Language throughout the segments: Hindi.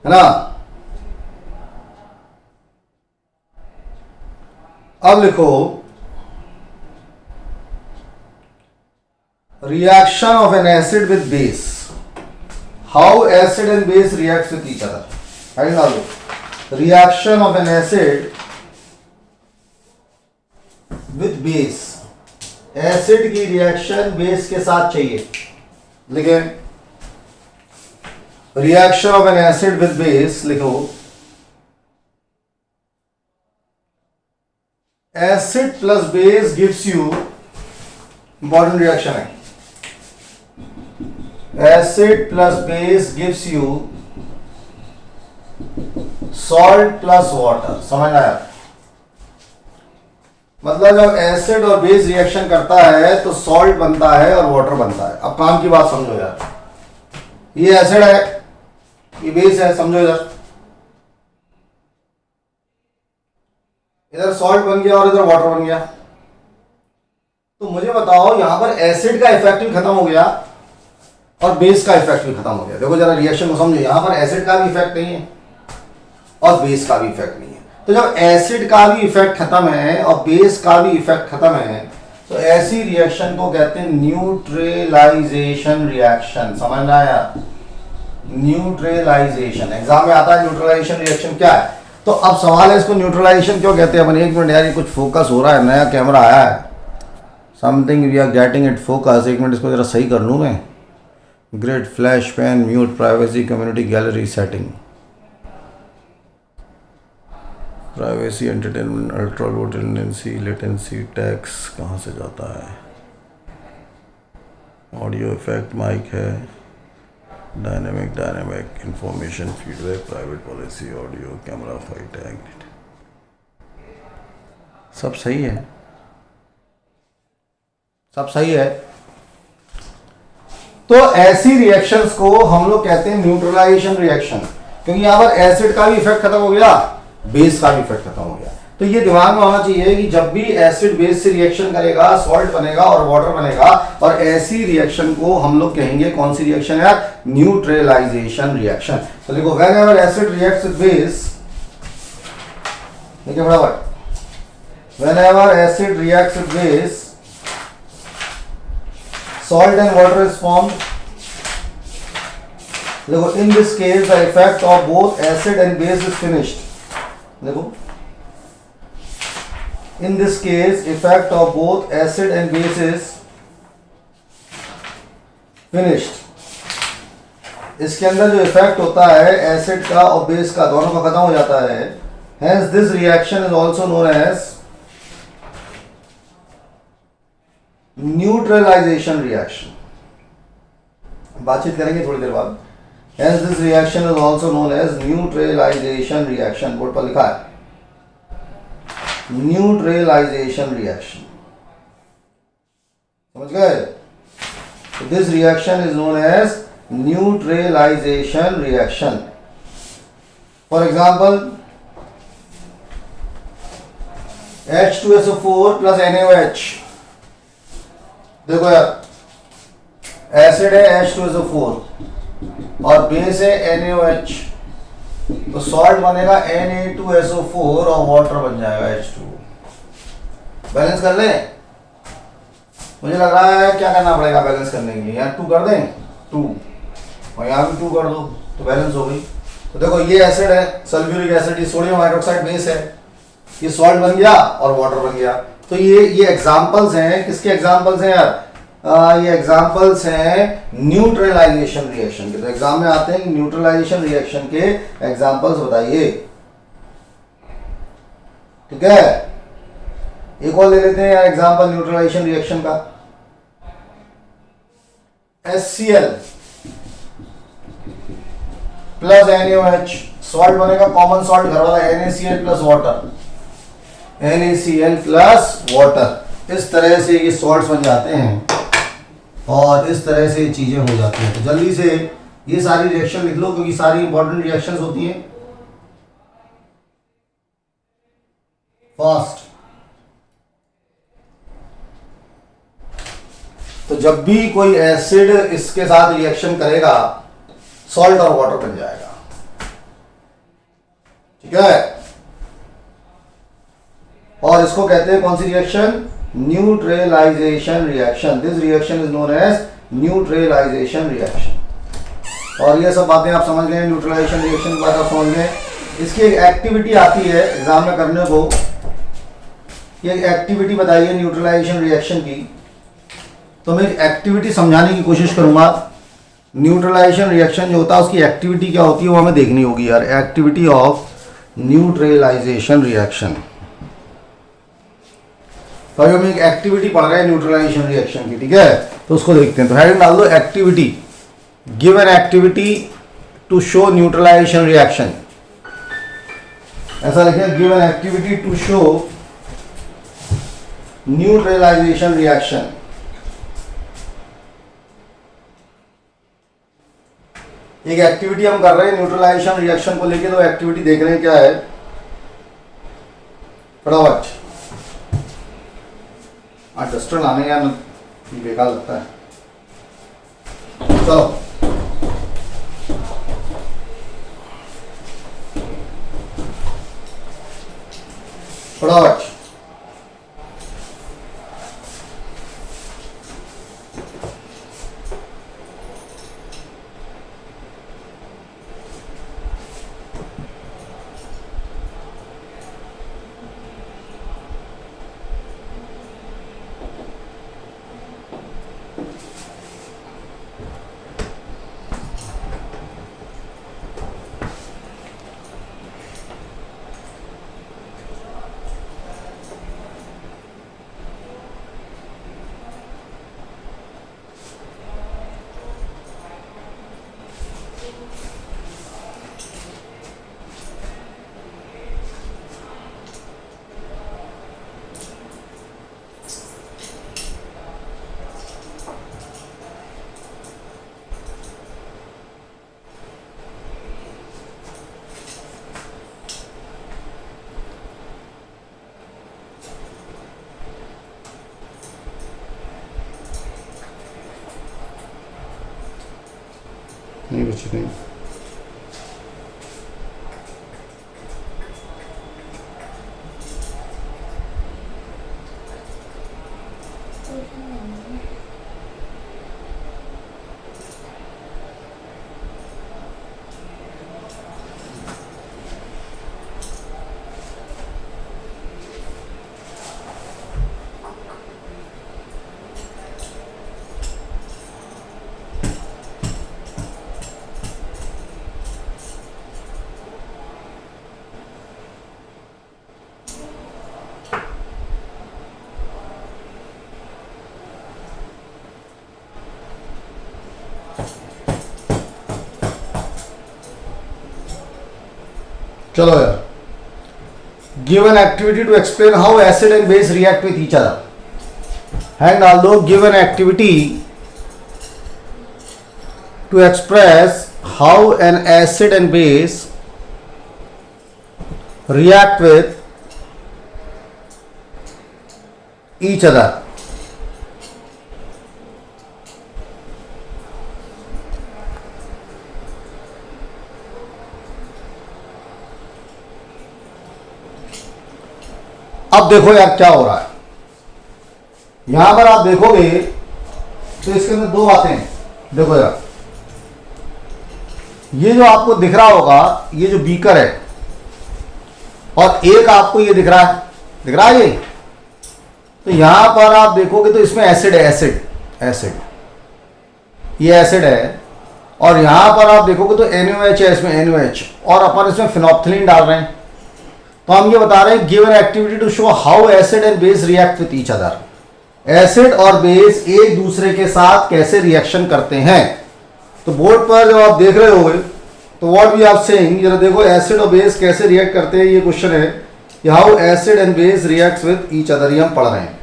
है ना। अब लिखो reaction of an acid with base, how acid and base react with each other. I know reaction of an acid with base, acid की रिएक्शन बेस के साथ चाहिए। लिखे reaction of an acid with base, लिखो acid plus base gives you, important reaction है, acid plus base gives you salt plus water. समझ आया? मतलब जब एसिड और बेस रिएक्शन करता है तो सॉल्ट बनता है और वाटर बनता है। अब काम की बात समझो यार, ये एसिड है, ये बेस है, समझो इधर, इधर सॉल्ट बन गया और इधर वाटर बन गया। तो मुझे बताओ यहां पर एसिड का इफेक्ट भी खत्म हो गया और बेस का इफेक्ट भी खत्म हो गया। देखो जरा रिएक्शन को समझो, यहां पर एसिड का भी इफेक्ट नहीं है और बेस का भी इफेक्ट नहीं है। तो जब एसिड का भी इफेक्ट खत्म है और बेस का भी इफेक्ट खत्म है तो ऐसी रिएक्शन को कहते हैं न्यूट्रलाइजेशन रिएक्शन। समझ में आया? न्यूट्रलाइजेशन एग्जाम में आता है। न्यूट्रलाइजेशन रिएक्शन क्या है? तो अब सवाल है इसको न्यूट्रलाइजेशन क्यों कहते हैं अपन। एक मिनट यार, ये कुछ फोकस हो रहा है, नया कैमरा आया है, something we are getting it focus. एक मिनट इसको जरा सही कर लूँ मैं। Grid, flash pan, mute, privacy, community, gallery, setting, privacy, entertainment, ultra low latency, tax कहाँ से जाता है, ऑडियो इफेक्ट, माइक है, dynamic information, feedback, private policy, audio, camera, file tag, सब सही है, सब सही है। तो ऐसी रिएक्शंस को हम लोग कहते हैं न्यूट्रलाइजेशन रिएक्शन, क्योंकि यहां पर एसिड का भी इफेक्ट खत्म हो गया, बेस का भी इफेक्ट खत्म हो गया। तो ये दिमाग में होना चाहिए कि जब भी एसिड बेस से रिएक्शन करेगा, सॉल्ट बनेगा और वाटर बनेगा, और ऐसी रिएक्शन को हम लोग कहेंगे कौन सी रिएक्शन है? Neutralisation reaction. तो देखो whenever acid reacts with base, देखिए बराबर, whenever acid reacts with base, salt and water is formed. देखो in this case the effect of both acid and base is finished. देखो in this case effect of both acid and base is finished. इसके अंदर जो इफेक्ट होता है एसिड का और बेस का, दोनों का खत्म हो जाता है। Hence this reaction is also known as neutralisation reaction. बातचीत करेंगे थोड़ी देर बाद। Hence this reaction is also known as neutralisation reaction. Board पर लिखा है न्यूट्रलाइजेशन रिएक्शन, समझ गए? This reaction is known as neutralisation reaction. For example H2SO4 plus NaOH, देखो यार एसिड है H2SO4 और बेस है NaOH, तो सॉल्ट बनेगा Na2SO4 और वाटर बन जाएगा H2। बैलेंस कर लें? मुझे लग रहा है क्या करना पड़ेगा बैलेंस करने के लिए, यहाँ 2 कर दें, 2 और यहाँ भी 2 कर दो तो बैलेंस हो गई। तो देखो ये एसिड है सल्फ्यूरिक एसिड, ये सोडियम हाइड्रोक्साइड बेस है, ये सॉल्ट बन गया और वाटर बन गया। तो ये एग्जांपल्स हैं, किसके एग्जांपल्स हैं यार? ये एग्जांपल्स हैं न्यूट्रलाइजेशन रिएक्शन के। तो एग्जाम में आते हैं न्यूट्रलाइजेशन रिएक्शन के एग्जांपल्स बताइए, ठीक है? एक और ले लेते हैं यार एग्जांपल न्यूट्रलाइजेशन रिएक्शन का। HCl प्लस NaOH, सॉल्ट बनेगा कॉमन सॉल्ट घर वाला NaCl plus water, NaCl plus water. इस तरह से ये सॉल्ट्स बन जाते हैं और इस तरह से चीजें हो जाती हैं। तो जल्दी से ये सारी रिएक्शन लिख लो क्योंकि सारी इंपॉर्टेंट रिएक्शंस होती हैं। फास्ट। तो जब भी कोई एसिड इसके साथ रिएक्शन करेगा सॉल्ट और वाटर बन जाएगा। ठीक है, और इसको कहते हैं कौन सी reaction, neutralisation reaction. This reaction is known as neutralisation reaction. और ये सब बातें आप समझ गए, न्यूट्रलाइजेशन रिएक्शन की बात आप समझ गए। इसकी एक एक्टिविटी आती है एग्जाम में करने को, ये एक्टिविटी बताइए न्यूट्रलाइजेशन रिएक्शन की। तो मैं एक्टिविटी समझाने की कोशिश करूंगा। न्यूट्रलाइजेशन रिएक्शन जो होता है उसकी एक्टिविटी क्या होती है वो हमें देखनी होगी यार। एक्टिविटी ऑफ न्यूट्रलाइजेशन रिएक्शन, तो हम एक एक्टिविटी पढ़ रहे हैं न्यूट्रलाइजेशन रिएक्शन की, ठीक है। तो उसको देखते हैं। तो हेडिंग डाल दो activity, give an activity to show neutralisation reaction. ऐसा लिखें, give an activity to show neutralisation reaction. एक एक्टिविटी हम कर रहे हैं न्यूट्रलाइजेशन रिएक्शन को लेके। तो एक्टिविटी देख रहे हैं क्या है, फटाफट डस्टर लाने या बेकार लगता है। चलो फटाफट, नहीं बची नहीं। चलो यार, give an activity to explain how acid and base react with each other. Hand डाल दो, give an activity to express how an acid and base react with each other. अब देखो यार क्या हो रहा है, यहां पर आप देखोगे तो इसके अंदर दो बातें हैं। देखो यार, ये जो आपको दिख रहा होगा, ये जो बीकर है, और एक आपको ये दिख रहा है ये। तो यहां पर आप देखोगे तो इसमें एसिड है, एसिड ये एसिड है। और यहां पर आप देखोगे तो NaOH है, इसमें NaOH, और अपन इसमें फिनोप्थिलीन डाल रहे हैं। तो हम ये बता रहे हैं, give an activity to show how acid and base react with each other. Acid और बेस एक दूसरे के साथ कैसे रिएक्शन करते हैं। तो बोर्ड पर जब आप देख रहे होगे तो व्हाट वी आर सेइंग, जरा देखो एसिड और बेस कैसे रिएक्ट करते हैं, ये क्वेश्चन है। How acid and base react with each other, ये हम पढ़ रहे हैं।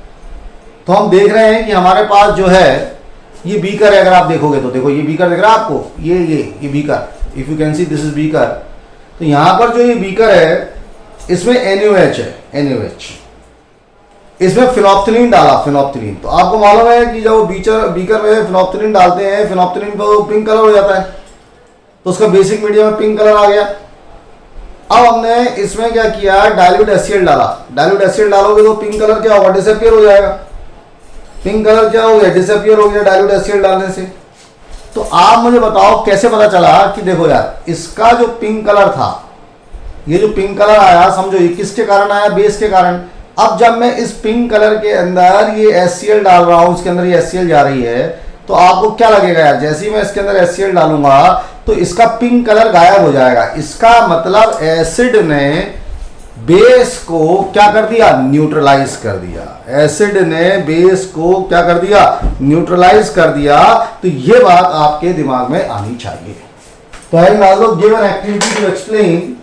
तो हम देख रहे हैं कि हमारे पास जो है ये बीकर है। अगर आप देखोगे तो देखो, ये बीकर दिख रहा है आपको, ये beaker, if you can see this is beaker. तो यहां पर जो ये बीकर है इसमें NaOH है, NaOH। इसमें फिनोप्थिलीन डाला, फिनोप्थिलीन। तो आपको मालूम है कि जब बीकर में फिनोप्थिलीन डालते हैं, फिनोप्थिलीन को पिंक कलर हो जाता है। तो उसका बेसिक मीडियम में पिंक कलर आ गया। अब हमने इसमें क्या किया, डाइल्यूट HCl डाला। डाइल्यूट HCl डालोगे तो पिंक कलर क्या होगा, डिसअपियर हो जाएगा। पिंक कलर क्या हो गया, डिसअपियर हो गया डाइल्यूट HCl डालने से। तो आप मुझे बताओ कैसे पता चला कि देखो यार, इसका जो पिंक कलर था, ये जो पिंक कलर आया, समझो ये किसके कारण आया, बेस के कारण। अब जब मैं इस पिंक कलर के अंदर ये HCl डाल रहा हूं, इसके अंदर ये HCl जा रही है, तो आपको क्या लगेगा यार, जैसे ही मैं इसके अंदर HCl डालूंगा तो इसका पिंक कलर गायब हो जाएगा। इसका मतलब एसिड ने बेस को क्या कर दिया, न्यूट्रलाइज कर दिया। एसिड ने बेस को क्या कर दिया, न्यूट्रलाइज कर दिया। तो ये बात आपके दिमाग में आनी चाहिए। तो है मान लो given activity to explain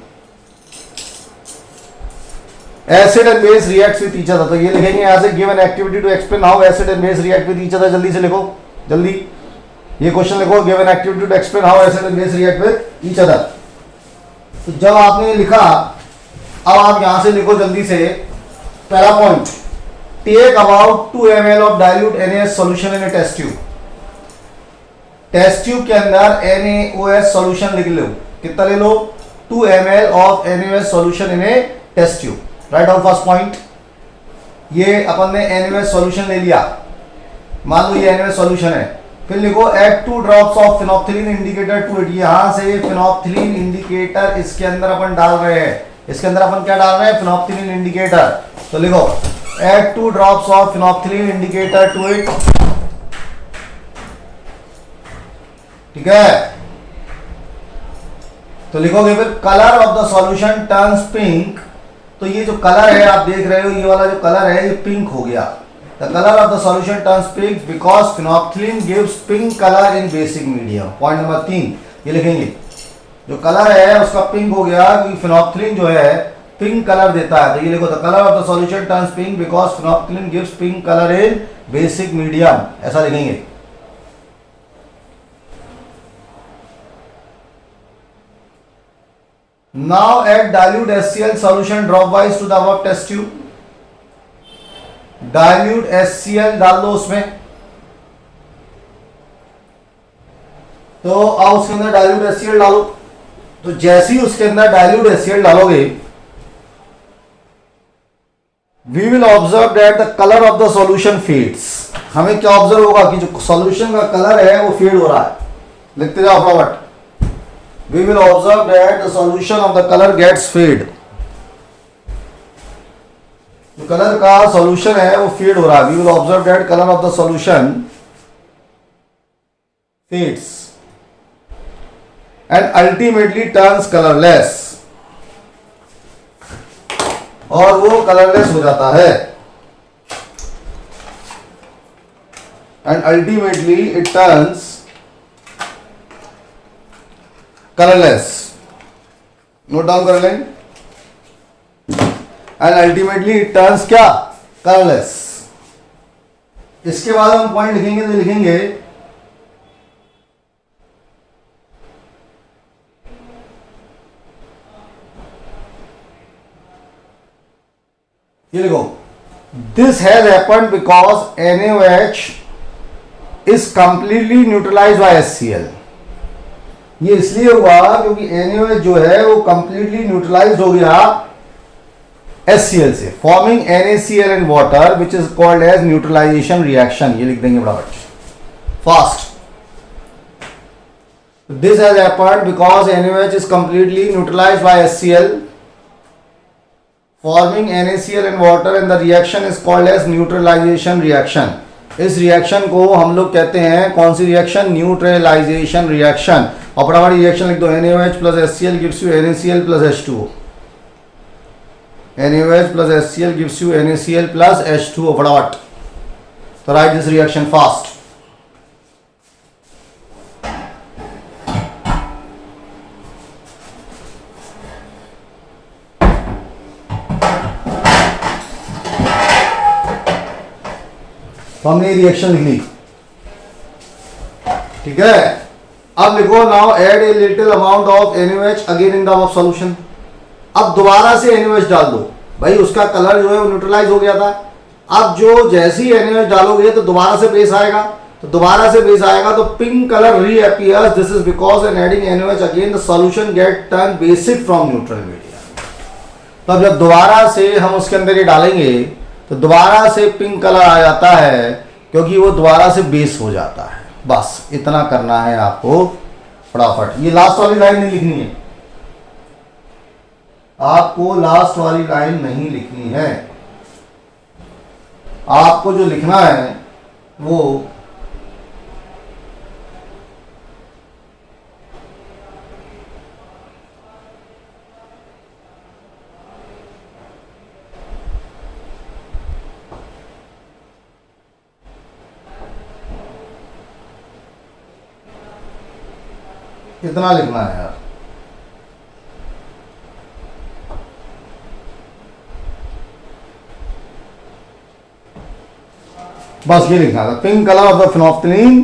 acid and base react with each other. तो ये लिखेंगे यहां से, given activity to explain how acid and base react with each other. जल्दी से लिखो, जल्दी ये क्वेश्चन लिखो, given activity to explain how acid and base react with each other. तो जब आपने लिखा, अब आप यहां से लिखो जल्दी से, पहला point, take about 2 ml of dilute NaOH solution in a test tube. Test tube के अंदर NaOH सॉल्यूशन लिख लो, कितना ले लो, 2 ml of NaOH solution in a test tube. Right on first point, ये अपन ने NaOH सॉल्यूशन ले लिया, मान लो ये NaOH सॉल्यूशन है। फिर लिखो add 2 drops of phenolphthalein indicator to it. यहां से फिनोप्थिलीन इंडिकेटर इसके अंदर अपन डाल रहे हैं, इसके अंदर अपन क्या डाल रहे हैं, फिनोप्थिलीन इंडिकेटर। तो लिखो add 2 drops of phenolphthalein indicator to it. ठीक है, तो लिखोगे फिर colour of the solution turns pink. तो ये जो कलर है आप देख रहे हो, ये वाला जो कलर है ये पिंक हो गया। The colour of the solution turns pink because phenolphthalein gives pink colour in basic medium. Point number 3 ये लिखेंगे, जो कलर है उसका पिंक हो गया क्योंकि फिनोप्थिलीन जो है पिंक कलर देता है। तो ये लिखो, the colour of the solution turns pink because phenolphthalein gives pink colour in basic medium, ऐसा लिखेंगे। Now add dilute HCl solution dropwise to the above test tube. Dilute HCl डाल दो उसमें। तो अब उसके अंदर dilute HCl डालो। तो जैसे ही उसके अंदर dilute HCl डालोगे, we will observe that the color of the solution fades. हमें क्या ऑब्जर्व होगा कि जो सॉल्यूशन का कलर है वो फेड हो रहा है। लिखते जाओ फटाफट। We will observe that the solution of the color gets fade. जो कलर का सॉल्यूशन है वो फेड हो रहा है। We will observe that color of the solution fades and ultimately turns colorless. और वो कलरलेस हो जाता है। And ultimately it turns colorless. Note down कर लें। एंड अल्टीमेटली इट टर्न्स क्या, कलरलेस। इसके बाद हम पॉइंट लिखेंगे तो लिखेंगे ये लिखो, this has happened because NaOH is completely neutralised by HCl। ये इसलिए हुआ क्योंकि NaOH जो है वो कंप्लीटली न्यूट्रलाइज्ड हो गया HCl से, forming NaCl in water which is called as neutralisation reaction. ये लिख देंगे फटाफट fast. This has happened because NaOH is completely neutralised by HCl फॉर्मिंग NaCl in water and the reaction is called as neutralisation reaction. इस रिएक्शन को हम लोग कहते हैं कौन सी रिएक्शन, न्यूट्रलाइजेशन रिएक्शन। और फटाफट रिएक्शन लिख दो, NaOH plus HCl gives you NaCl plus H2O। NaOH plus HCl gives you NaCl plus H2O। फटाफट तो राइट दिस रिएक्शन फास्ट। तो हमने रिएक्शन लिख ली, ठीक है। अब लिखो, now add a little amount of NaOH again in the above solution. अब दोबारा से NaOH डाल दो, भाई उसका कलर जो है वो न्यूट्रलाइज हो गया था। अब जो जैसे ही NaOH डालोगे तो दोबारा से बेस आएगा, तो दोबारा से बेस आएगा तो pink colour reappears. This is because in adding NaOH again the solution get turn basic from neutral media. तो अब जब दोबारा से हम उसके अंदर ये डालेंगे तो दोबारा से पिंक कलर आ जाता है, क्योंकि वो दोबारा से बेस हो जाता है। बस इतना करना है आपको फटाफट। ये लास्ट वाली लाइन नहीं लिखनी है, आपको लास्ट वाली लाइन नहीं लिखनी है। आपको जो लिखना है वो इतना लिखना है यार। बस ये लिखना था, pink colour of the phenolphthalein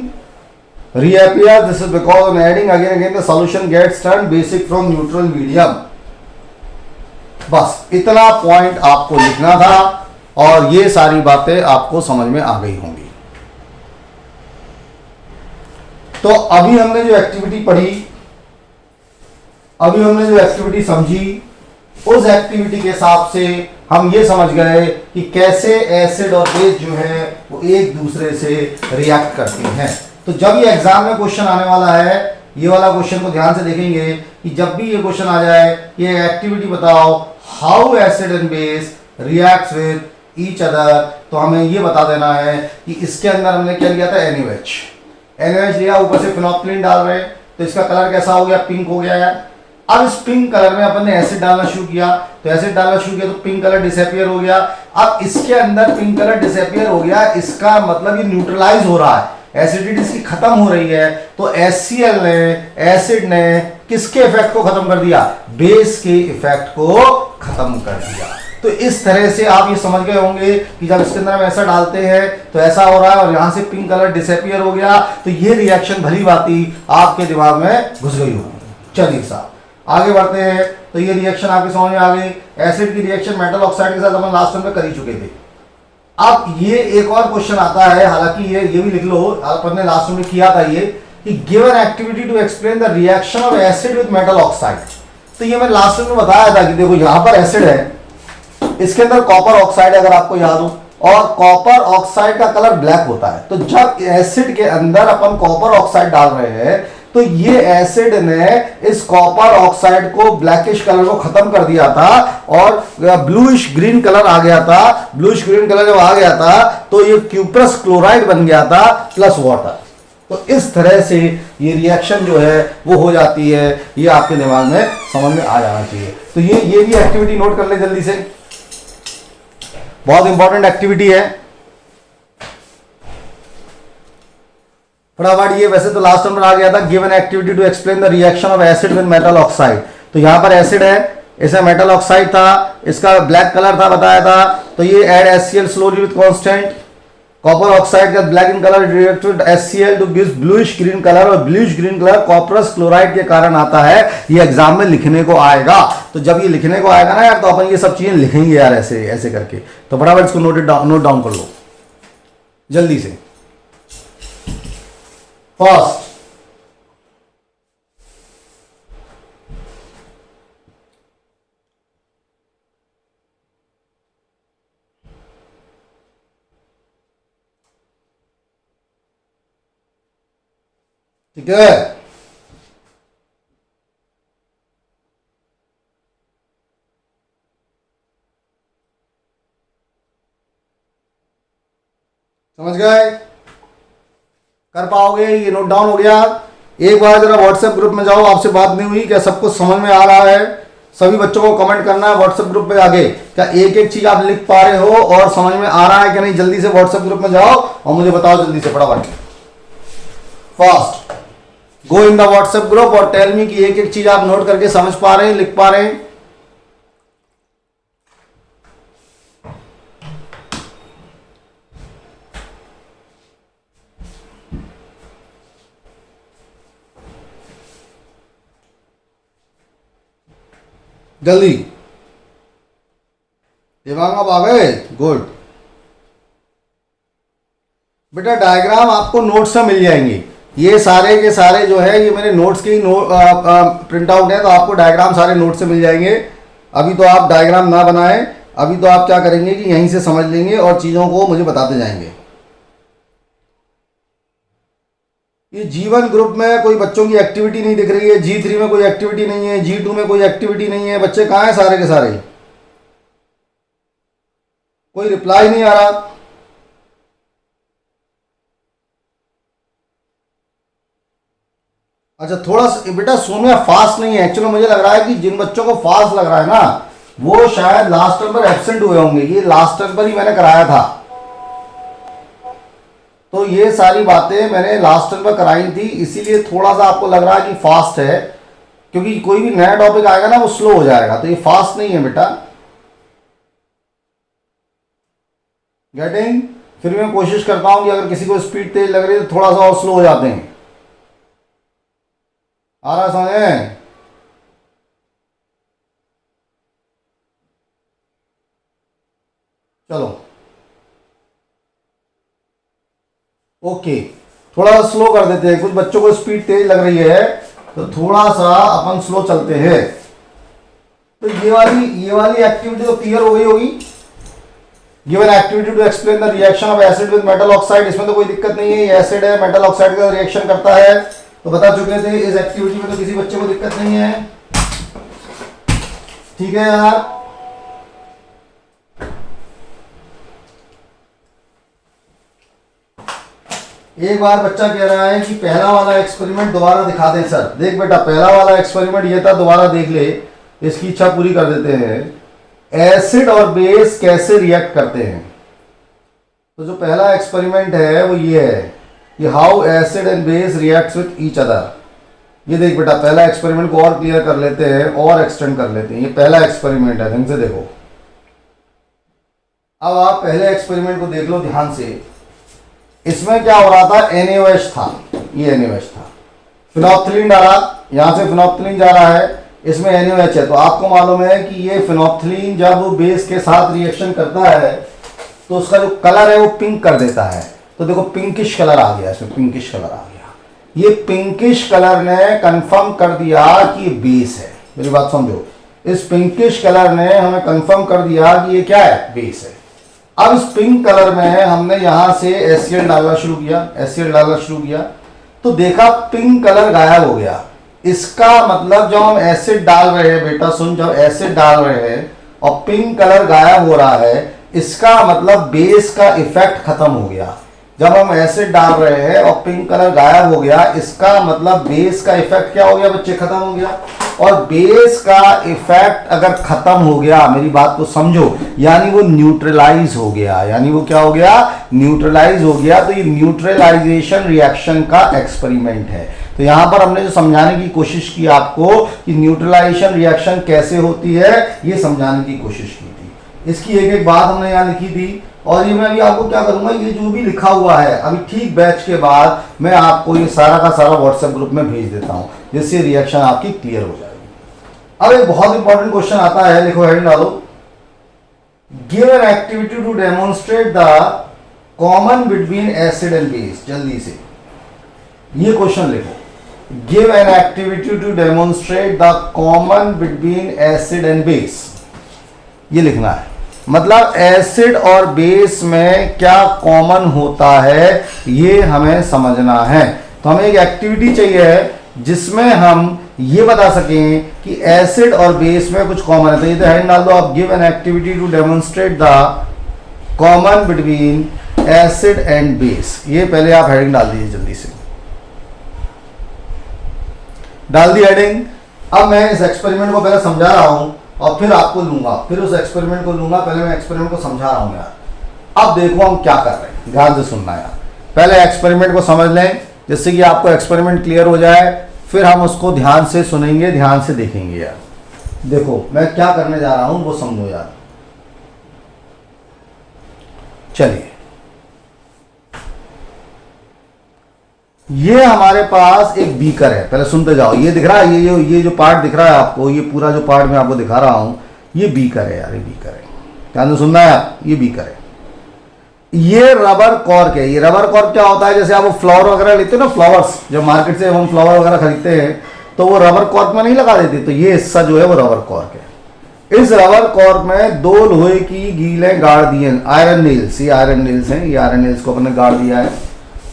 reappears. This is because on adding again the solution gets turned basic from neutral medium. बस इतना पॉइंट आपको लिखना था और ये सारी बातें आपको समझ में आ गई होंगी। तो अभी हमने जो एक्टिविटी पढ़ी, अभी हमने जो एक्टिविटी समझी, उस एक्टिविटी के हिसाब से हम ये समझ गए कि कैसे एसिड और बेस जो है वो एक दूसरे से रिएक्ट करती हैं। तो जब ये एग्जाम में क्वेश्चन आने वाला है, ये वाला क्वेश्चन को ध्यान से देखेंगे कि जब भी ये क्वेश्चन आ जाए, ये एक्टिविटी बताओ how acid and base reacts with each other, तो हमें ये बता देना है कि इसके अंदर हमने क्या लिया था, NaOH लिया, ऊपर से phenolphthalein डाल रहे हैं तो इसका कलर कैसा हो गया, पिंक हो गया है। अब इस पिंक कलर में अपन ने एसिड डालना शुरू किया, तो एसिड डालना शुरू किया तो पिंक कलर डिसअपीयर हो गया। अब इसके अंदर पिंक कलर डिसअपीयर हो गया, इसका मतलब ये न्यूट्रलाइज हो रहा है, एसिडिटी इसकी खत्म हो रही है। तो HCl ने, एसिड ने किसके इफेक्ट को खत्म कर दिया, बेस के इफेक्ट को खत्म कर दिया। तो इस तरह से आप ये समझ गए होंगे कि जब इसके अंदर हम ऐसा डालते हैं तो ऐसा हो रहा है और यहां से पिंक कलर डिसअपीयर हो गया, तो ये रिएक्शन भली भांति आपके दिमाग में घुस गई होगी। चलिए साहब आगे बढ़ते हैं। तो ये रिएक्शन आपके समझ में आ गई। एसिड की रिएक्शन मेटल ऑक्साइड के साथ अपन लास्ट टाइम में कर ही चुके थे। अब ये एक और क्वेश्चन आता है, हालांकि ये भी लिख लो, अपन ने लास्ट में किया था ये कि given activity to explain the reaction of acid with metal oxide. तो ये मैंने लास्ट में बताया था कि देखो यहां पर एसिड है, इसके अंदर कॉपर ऑक्साइड अगर आपको याद हो, और कॉपर ऑक्साइड का कलर ब्लैक होता है। तो जब एसिड के अंदर अपन कॉपर ऑक्साइड डाल रहे हैं तो ये एसिड ने इस कॉपर ऑक्साइड को ब्लैकिश कलर को खत्म कर दिया था और ब्लूइश ग्रीन कलर आ गया था। ब्लूइश ग्रीन कलर जब आ गया था तो ये क्यूप्रस क्लोराइड बन गया था प्लस वाटर। तो इस तरह से ये रिएक्शन जो है वो हो जाती है, ये आपके दिमाग में समझ में आ जाना चाहिए। तो ये भी एक्टिविटी नोट कर ले जल्दी से, बहुत इंपॉर्टेंट एक्टिविटी है, फटाफट। ये वैसे तो लास्ट नंबर आ गया था, given activity to explain the reaction of acid with metal oxide. तो यहां पर एसिड है, इसमें मेटल ऑक्साइड था, इसका ब्लैक कलर था बताया था। तो ये add HCl slowly with constant, copper oxide का black in colour react with HCl to gives bluish green colour, और bluish green colour cuprous chloride के कारण आता है। ये एग्जाम में लिखने को आएगा। तो जब ये लिखने को आएगा ना यार, तो अपन ये सब चीजें लिखेंगे यार ऐसे ऐसे करके। तो फटाफट इसको नोट डाउन कर लो जल्दी से। फर्स्ट, ठीक है, समझ गए, कर पाओगे, ये नोट डाउन हो गया। एक बार जरा व्हाट्सएप ग्रुप में जाओ, आपसे बात नहीं हुई, क्या सब कुछ समझ में आ रहा है? सभी बच्चों को कमेंट करना है व्हाट्सएप ग्रुप पे आगे, क्या एक एक चीज आप लिख पा रहे हो और समझ में आ रहा है कि नहीं। जल्दी से व्हाट्सएप ग्रुप में जाओ और मुझे बताओ जल्दी से फटाफट। Fast go in the WhatsApp group और टेल मी कि एक एक चीज आप नोट करके समझ पा रहे हैं, लिख पा रहे हैं। जल्दी, दिमाग में आ गए, गुड। बेटा डायग्राम आपको नोट्स में मिल जाएंगे, ये सारे के सारे जो है ये मेरे नोट्स के ही प्रिंट आउट है, तो आपको डायग्राम सारे नोट्स से मिल जाएंगे। अभी तो आप डायग्राम ना बनाएं, अभी तो आप क्या करेंगे कि यहीं से समझ लेंगे और चीज़ों को मुझे बताते जाएंगे। ये G1 ग्रुप में कोई बच्चों की एक्टिविटी नहीं दिख रही है, G3 में कोई एक्टिविटी नहीं है, G2 में कोई एक्टिविटी नहीं है। बच्चे कहाँ हैं सारे के सारे? कोई रिप्लाई नहीं आ रहा। अच्छा, थोड़ा बेटा सोम्या फास्ट नहीं है। एक्चुअली मुझे लग रहा है कि जिन बच्चों को फास्ट लग रहा है ना, वो शायद लास्ट टर्म पर एब्सेंट हुए होंगे। ये लास्ट टर्म पर ही मैंने कराया था, तो ये सारी बातें मैंने लास्ट टर्म पर कराई थी, इसीलिए थोड़ा सा आपको लग रहा है कि फास्ट है, क्योंकि कोई भी नया टॉपिक आएगा ना वो स्लो हो जाएगा। तो ये फास्ट नहीं है बेटा। गेटिंग? फिर मैं कोशिश करता हूं कि अगर किसी को स्पीड तेज लग रही है तो थोड़ा सा और स्लो हो जाते हैं। आ रहा समझ में? चलो ओके, थोड़ा सा स्लो कर देते हैं। कुछ बच्चों को स्पीड तेज लग रही है तो थोड़ा सा अपन स्लो चलते हैं। तो ये वाली एक्टिविटी तो क्लियर हो गई होगी। Given activity to explain the reaction of acid with metal oxide, इसमें तो कोई दिक्कत नहीं है, ये एसिड है, मेटल ऑक्साइड का रिएक्शन करता है, तो बता चुके थे। इस एक्टिविटी में तो किसी बच्चे को दिक्कत नहीं है। ठीक है यार। एक बार बच्चा कह रहा है कि पहला वाला एक्सपेरिमेंट दोबारा दिखा दें सर। देख बेटा, पहला वाला एक्सपेरिमेंट ये था, दोबारा देख ले, इसकी इच्छा पूरी कर देते हैं। एसिड और बेस कैसे रिएक्ट करते हैं। तो जो पहला एक्सपेरिमेंट है वो ये है कि how acid and base reacts with each other. ये देख बेटा, पहला एक्सपेरिमेंट को और क्लियर कर लेते हैं और एक्सटेंड कर लेते हैं। ये पहला एक्सपेरिमेंट है, ढंग से देखो। अब आप पहले एक्सपेरिमेंट को देख लो ध्यान से। इसमें क्या हो रहा था, NaOH था, ये NaOH था, फिनोप्थिलीन डाला, यहां से फिनोप्थिलीन जा रहा है, इसमें NaOH है। तो आपको मालूम है कि ये फिनोप्थिलीन जब वो बेस के साथ रिएक्शन करता है तो उसका जो कलर है वो पिंक कर देता है। तो देखो पिंकिश कलर आ गया, इसमें पिंकिश कलर आ गया। ये पिंकिश कलर ने कंफर्म कर दिया कि ये बेस है। मेरी बात समझो, इस पिंकिश कलर ने हमें कंफर्म कर दिया कि ये क्या है, बेस है। अब इस पिंक कलर में हमने यहां से HCl डालना शुरू किया, तो देखा पिंक कलर गायब हो गया। इसका मतलब जब हम एसिड डाल रहे हैं, बेटा सुन, जब एसिड डाल रहे हैं और पिंक कलर गायब हो रहा है, इसका मतलब बेस का इफेक्ट खत्म हो गया। जब हम एसिड डाल रहे हैं और पिंक कलर गायब हो गया, इसका मतलब बेस का इफेक्ट क्या हो गया बच्चे, खत्म हो गया। और बेस का इफेक्ट अगर खत्म हो गया, मेरी बात को समझो, यानी वो न्यूट्रलाइज हो गया। यानी वो क्या हो गया, न्यूट्रलाइज हो गया। तो ये न्यूट्रलाइजेशन रिएक्शन का एक्सपेरिमेंट है। तो यहां पर हमने जो समझाने की कोशिश की आपको कि न्यूट्रलाइजेशन रिएक्शन कैसे होती है, ये समझाने की कोशिश की थी। इसकी एक एक बात हमने यहाँ लिखी थी। और ये मैं अभी आपको क्या करूंगा, ये जो भी लिखा हुआ है अभी ठीक बैच के बाद मैं आपको ये सारा का सारा व्हाट्सएप ग्रुप में भेज देता हूं, जिससे रिएक्शन आपकी क्लियर हो जाएगी। अब एक बहुत इंपॉर्टेंट क्वेश्चन आता है, लिखो हेडिंग डालो, give an activity to demonstrate the common between acid and base. जल्दी से ये क्वेश्चन लिखो, give an activity to demonstrate the common between acid and base. ये लिखना है, मतलब एसिड और बेस में क्या कॉमन होता है ये हमें समझना है। तो हमें एक एक्टिविटी चाहिए है जिसमें हम ये बता सकें कि एसिड और बेस में कुछ कॉमन है। तो ये तो हेडिंग डाल दो आप, give an activity to demonstrate the common between acid and base. ये पहले आप हेडिंग डाल दीजिए, जल्दी से डाल दी हेडिंग। अब मैं इस एक्सपेरिमेंट को पहले समझा रहा हूं और फिर आपको लूंगा, फिर उस एक्सपेरिमेंट को लूंगा। पहले मैं एक्सपेरिमेंट को समझा रहा हूं यार। अब देखो हम क्या कर रहे हैं, ध्यान से सुनना यार। पहले एक्सपेरिमेंट को समझ लें जिससे कि आपको एक्सपेरिमेंट क्लियर हो जाए, फिर हम उसको ध्यान से सुनेंगे, ध्यान से देखेंगे यार। देखो मैं क्या करने जा रहा हूं वो समझो यार। चलिए, ये हमारे पास एक बीकर है, पहले सुनते जाओ। ये दिख रहा है, ये जो पार्ट दिख रहा है आपको, ये पूरा जो पार्ट मैं आपको दिखा रहा हूं, ये बीकर है यार, ये बीकर है। ध्यान से सुनना है, ये बीकर है। ये रबर कॉर्क है। ये रबर कॉर्क क्या होता है, जैसे आप वो फ्लावर वगैरह लेते हो ना, फ्लावर्स, जब मार्केट से हम फ्लावर वगैरह खरीदते हैं तो वो रबर कॉर्क में नहीं लगा देते, तो ये हिस्सा जो है वो रबर कॉर्क है। इस रबर कॉर्क में दो लोहे की कीलें गाड़ दी हैं, आयरन नील्स, ये आयरन नील्स हैं, ये आयरन नील्स को अपने गाड़ दिया है।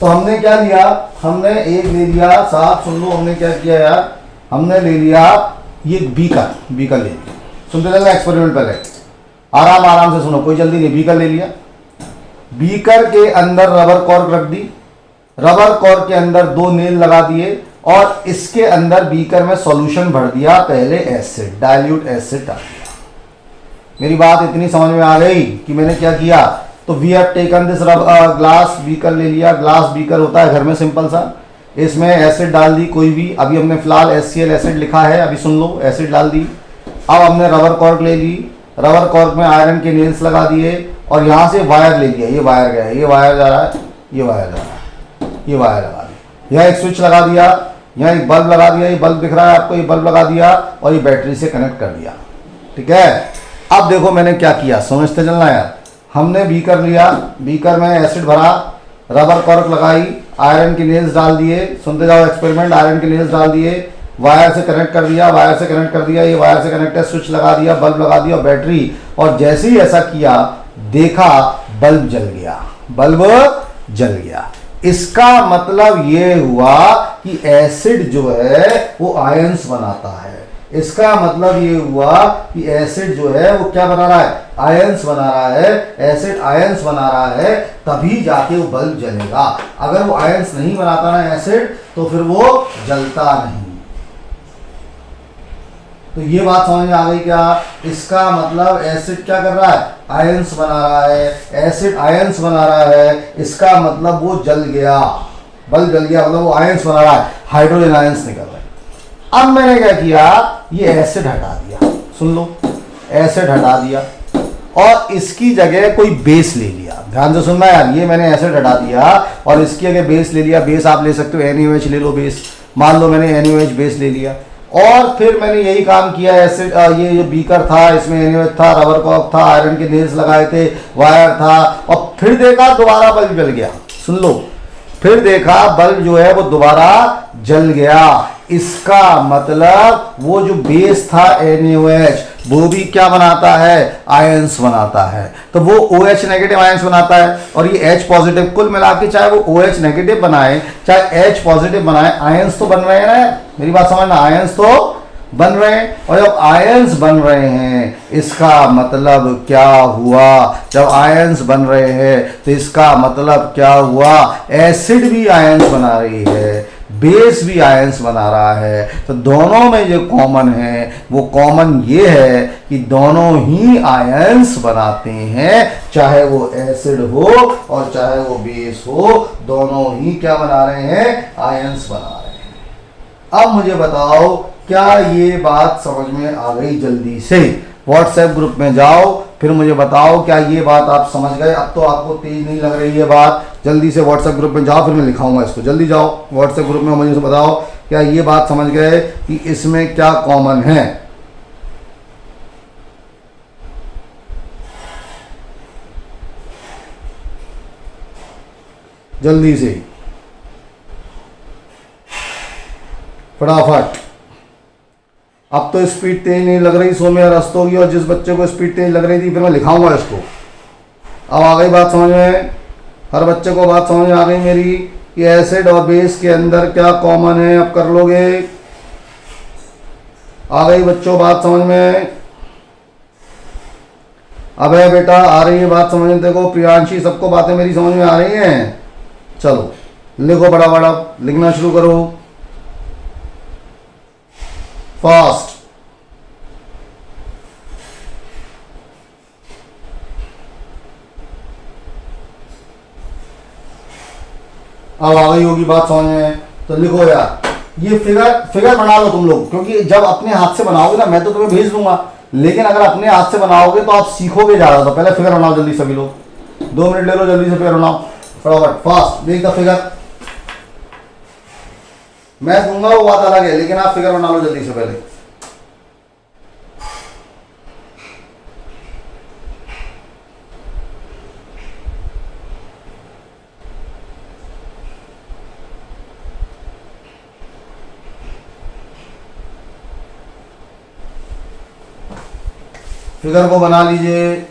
तो हमने क्या लिया, हमने एक ले लिया, साहब सुन लो, हमने क्या किया यार, हमने ले लिया ये बीकर ले लिया। सुनते चलना एक्सपेरिमेंट पहले, आराम आराम से सुनो, कोई जल्दी नहीं। बीकर ले लिया, बीकर के अंदर रबर कॉर्क रख दी, रबर कॉर्क के अंदर दो नेल लगा दिए और इसके अंदर बीकर में सॉल्यूशन भर दिया, पहले एसिड, डाइल्यूट एसिड डाल दिया। मेरी बात इतनी समझ में आ गई कि मैंने क्या किया, तो we have taken this glass beaker ले लिया, ग्लास बीकर होता है घर में सिंपल सा, इसमें एसिड डाल दी कोई भी, अभी हमने फिलहाल HCl एसिड लिखा है, अभी सुन लो, एसिड डाल दी। अब हमने रबर कॉर्क ले ली, रबर कॉर्क में आयरन के नेल्स लगा दिए और यहां से वायर ले लिया, ये वायर गया, ये वायर जा रहा है, ये वायर जा रहा है, ये वायर लगा दिया, यहाँ एक स्विच लगा दिया, यहाँ एक बल्ब लगा दिया, ये बल्ब दिख रहा है आपको, ये बल्ब लगा दिया और ये बैटरी से कनेक्ट कर दिया। ठीक है, अब देखो मैंने क्या किया, समझते चलना यार। हमने बीकर लिया, बीकर में एसिड भरा, रबर कॉर्क लगाई, आयरन के नेल्स डाल दिए, सुनते जाओ एक्सपेरिमेंट, आयरन के नेल्स डाल दिए, वायर से कनेक्ट कर दिया, वायर से कनेक्ट कर दिया, ये वायर से कनेक्ट है, स्विच लगा दिया, बल्ब लगा दिया, बैटरी, और जैसे ही ऐसा किया देखा बल्ब जल गया, बल्ब जल गया। इसका मतलब ये हुआ कि एसिड जो है वो आयंस बनाता है, इसका मतलब ये हुआ कि एसिड जो है वो क्या बना रहा है, आयंस बना रहा है, एसिड आयंस बना रहा है, तभी जाके वो बल्ब जलेगा। अगर वो आयंस नहीं बनाता ना एसिड, तो फिर वो जलता नहीं। तो ये बात समझ में आ गई क्या, इसका मतलब एसिड क्या कर रहा है, आयंस बना रहा है, एसिड आयंस बना रहा है, इसका मतलब वो जल गया, बल्ब जल गया, मतलब वो आयंस बना रहा है, हाइड्रोजन आयंस निकल रहा है। अब मैंने क्या किया, ये एसिड हटा दिया, सुन लो, एसिड हटा दिया और इसकी जगह कोई बेस ले लिया, ध्यान से सुनना यार, ये मैंने एसिड हटा दिया और इसकी जगह बेस ले लिया। बेस आप ले सकते हो NaOH ले लो बेस, मान लो मैंने NaOH बेस ले लिया और फिर मैंने यही काम किया, एसिड ये जो बीकर था इसमें NaOH था, रबर कॉर्क था, आयरन के नेल्स लगाए थे, वायर था, और फिर देखा दोबारा बल्ब जल गया, सुन लो, फिर देखा बल्ब जो है वो दोबारा जल गया। इसका मतलब वो जो बेस था NaOH, वो भी क्या बनाता है, आयंस बनाता है, तो वो OH नेगेटिव आयंस बनाता है और ये H पॉजिटिव, कुल मिला के चाहे वो OH नेगेटिव बनाए चाहे H पॉजिटिव बनाए, आयंस तो बन रहे हैं ना, मेरी बात समझना, आयंस तो बन रहे हैं। और जब आयंस बन रहे हैं इसका मतलब क्या हुआ, जब आयंस बन रहे हैं तो इसका मतलब क्या हुआ, एसिड भी आयंस बना रही है, बेस भी आयंस बना रहा है, तो दोनों में जो कॉमन है वो कॉमन ये है कि दोनों ही आयंस बनाते हैं, चाहे वो एसिड हो और चाहे वो बेस हो, दोनों ही क्या बना रहे हैं, आयंस बना रहे हैं। अब मुझे बताओ क्या ये बात समझ में आ गई, जल्दी से व्हाट्सएप ग्रुप में जाओ, फिर मुझे बताओ क्या ये बात आप समझ गए। अब तो आपको तेज नहीं लग रही है बात, जल्दी से व्हाट्सएप ग्रुप में जाओ, फिर मैं लिखाऊंगा इसको, जल्दी जाओ व्हाट्सएप ग्रुप में, मुझे बताओ क्या ये बात समझ गए कि इसमें क्या कॉमन है। जल्दी से फटाफट, अब तो स्पीड तेज नहीं लग रही, सो में रस्तों की, और जिस बच्चे को स्पीड तेज लग रही थी फिर मैं लिखाऊंगा इसको। अब आ गई बात समझ में, हर बच्चे को बात समझ में आ गई मेरी कि एसिड और बेस के अंदर क्या कॉमन है, अब कर लोगे, आ गई बच्चों बात समझ में। अब है बेटा, आ रही है बात समझ में, देखो प्रियांशी सबको बातें मेरी समझ में आ रही हैं, चलो लिखो, बड़ा बड़ा लिखना शुरू करो, फास्ट। अब आ गई होगी बात समझ में, तो लिखो यार, ये फिगर बना लो तुम लोग, क्योंकि जब अपने हाथ से बनाओगे ना, मैं तो तुम्हें भेज दूंगा, लेकिन अगर अपने हाथ से बनाओगे तो आप सीखोगे ज्यादा। तो पहले फिगर बनाओ जल्दी, सभी लोग 2 मिनट ले लो, जल्दी से फिगर बनाओ फटाफट, फास्ट, देख द फिगर। मैं दूंगा वो बात अलग है, लेकिन आप फिगर बना लो जल्दी से पहले। फिगर को बना लीजिए।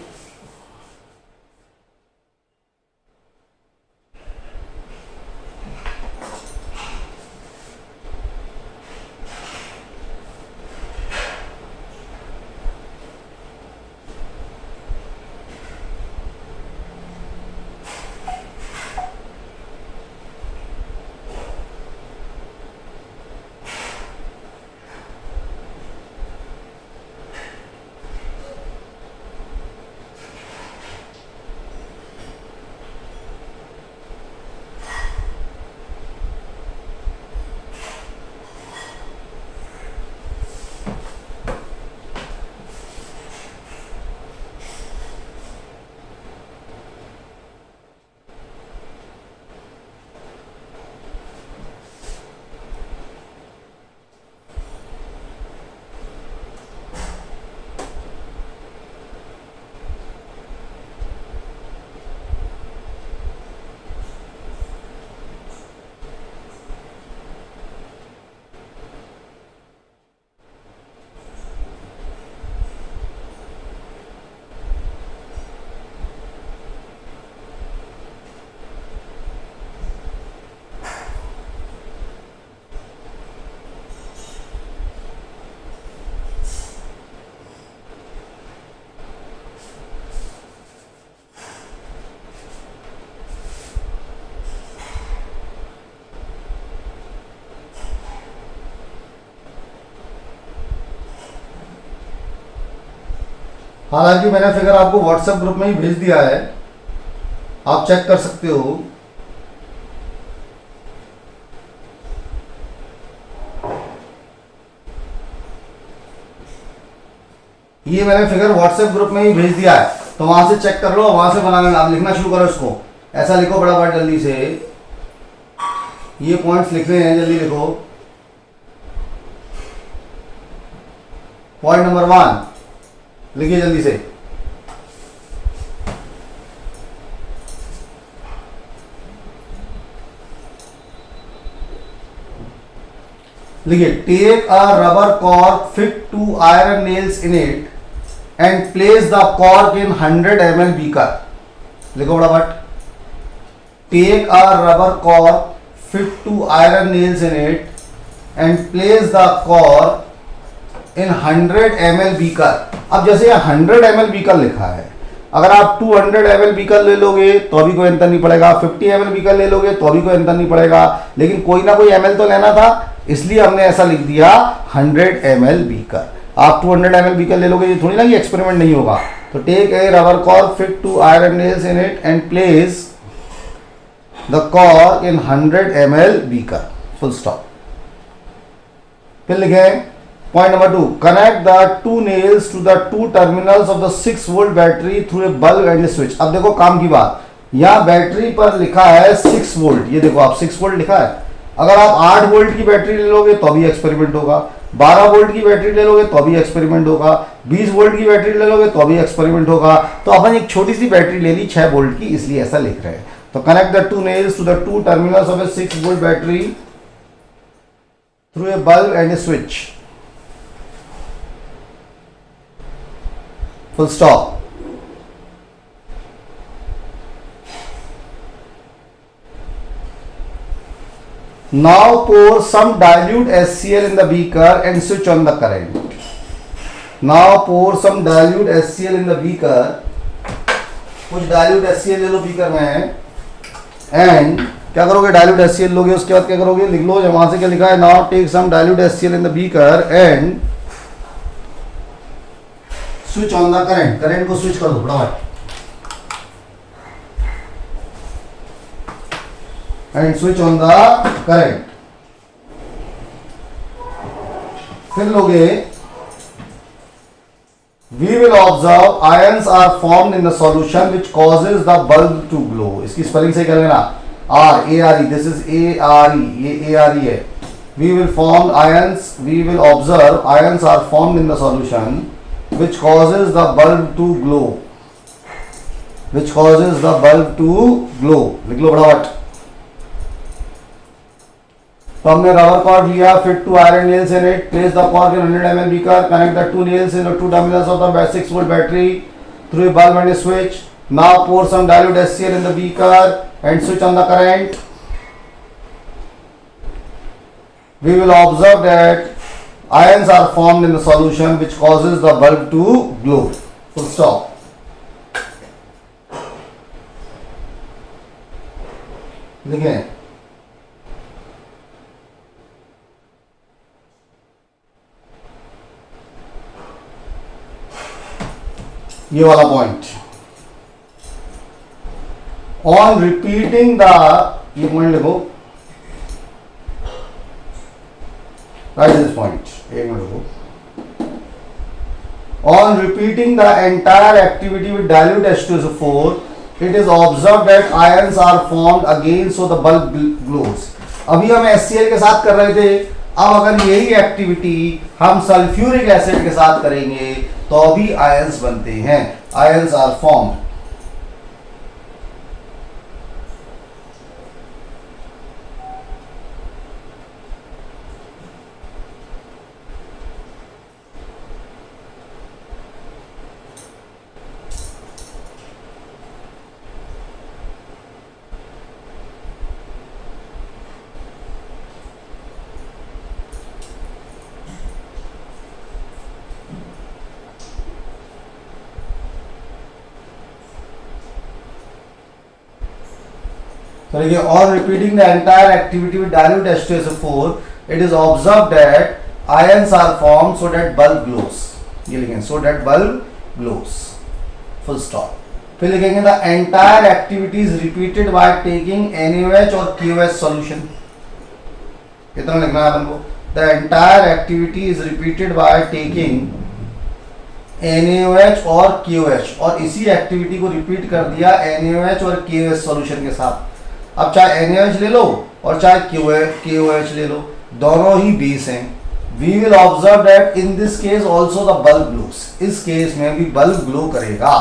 हालांकि मैंने फिगर आपको व्हाट्सएप ग्रुप में ही भेज दिया है, आप चेक कर सकते हो। ये मैंने फिगर व्हाट्सएप ग्रुप में ही भेज दिया है, तो वहां से चेक कर लो, वहां से बनाने आप लिखना शुरू करो इसको। ऐसा लिखो बड़ा जल्दी से, ये पॉइंट्स लिख रहे हैं, जल्दी लिखो। पॉइंट नंबर 1 लिखिए जल्दी से। लिखिए, take a rubber cork fit 2 iron nails in it and place the cork in 100 ml beaker. लिखो फटाफट। Take a rubber cork fit 2 iron nails in it and place the cork in 100 ml beaker. अब जैसे यहाँ 100 ml बीकर लिखा है, अगर आप 200 ml बीकर ले लोगे तो भी कोई अंतर नहीं पड़ेगा, 50 ml बीकर ले लोगे तो भी कोई अंतर नहीं पड़ेगा, लेकिन कोई ना कोई ml तो लेना था, इसलिए हमने ऐसा लिख दिया 100 ml बीकर। आप 200 ml बीकर ले लोगे, ये थोड़ी ना कि एक्सपेरिमेंट नहीं होगा। तो take a rubber cork fit 2 iron nails in it and place the cork in 100 ml beaker, full stop. फिर लिखे point number 2, connect the 2 nails to the 2 terminals of the 6 volt battery through a bulb and switch. अब देखो काम की बात, यहाँ बैटरी पर लिखा है 6 वोल्ट, ये देखो आप 6 वोल्ट लिखा है। अगर आप 8 वोल्ट की बैटरी ले लोगे तो भी एक्सपेरिमेंट होगा, 12 वोल्ट की बैटरी ले लोगे तो भी एक्सपेरिमेंट होगा, 20 वोल्ट की बैटरी ले लोगे तो भी एक्सपेरिमेंट होगा। तो अपन एक छोटी सी बैटरी ले ली 6 वोल्ट की, इसलिए ऐसा लिख रहे हैं। तो connect the 2 nails to the 2 terminals of a 6 volt battery through a bulb and switch, full stop. Now pour some dilute HCl in the beaker and switch on the current. Now pour some dilute HCl in the beaker. कुछ dilute HCl ले लो बीकर में, and क्या करोगे, dilute HCl लोगे, उसके बाद क्या करोगे, लिख लो वहां से क्या लिखा है। Now take some dilute HCl in the beaker and switch on the current. Current को स्विच कर दो फटाफट, and switch on the current. फिर लोगे, we will observe ions are formed in the solution which causes the bulb to glow. इसकी स्पेलिंग सही कर लेना, RARE, दिस इज ARE, ये ARE है। We will form ions, we will observe ions are formed in the solution which causes the bulb to glow, which causes the bulb to glow। लिख लो फटाफट। तो हमने रबर कॉर्ड लिया, fit two iron nails in it, place the cork in 100 ml beaker, connect the two nails in the two terminals of the 6 volt battery through a bulb and a switch. Now pour some dilute HCl in the beaker and switch on the current. We will observe that ions are formed in the solution which causes the bulb to glow. Full stop. देखिए ये वाला पॉइंट, ऑन रिपीटिंग द, ये पॉइंट लिखो, राइट दिस पॉइंट, एक मिनट लिखो, on repeating the entire activity with dilute H2SO4 it is observed that ions are formed again so the bulb glows. अभी हम HCl के साथ कर रहे थे, अब अगर यही एक्टिविटी हम सल्फ्यूरिक एसिड के साथ करेंगे तो अभी आयंस बनते हैं, ions are formed. So again, on repeating the entire activity with dilute H2SO4, it is observed that ions are formed so that bulb glows. ये लिखेंगे so that bulb glows. Full stop. फिर लिखेंगे the entire activity is repeated by taking NaOH और KOH solution. कितना लिखना है अपन को? The entire activity is repeated by taking NaOH और KOH, और इसी एक्टिविटी को रिपीट कर दिया NaOH और KOH सॉल्यूशन के साथ. अब चाहे NaOH ले लो और चाहे KOH ले लो, दोनों ही बेस हैं. We will observe that in this case also the bulb glows. इस केस में भी बल्ब ग्लो करेगा.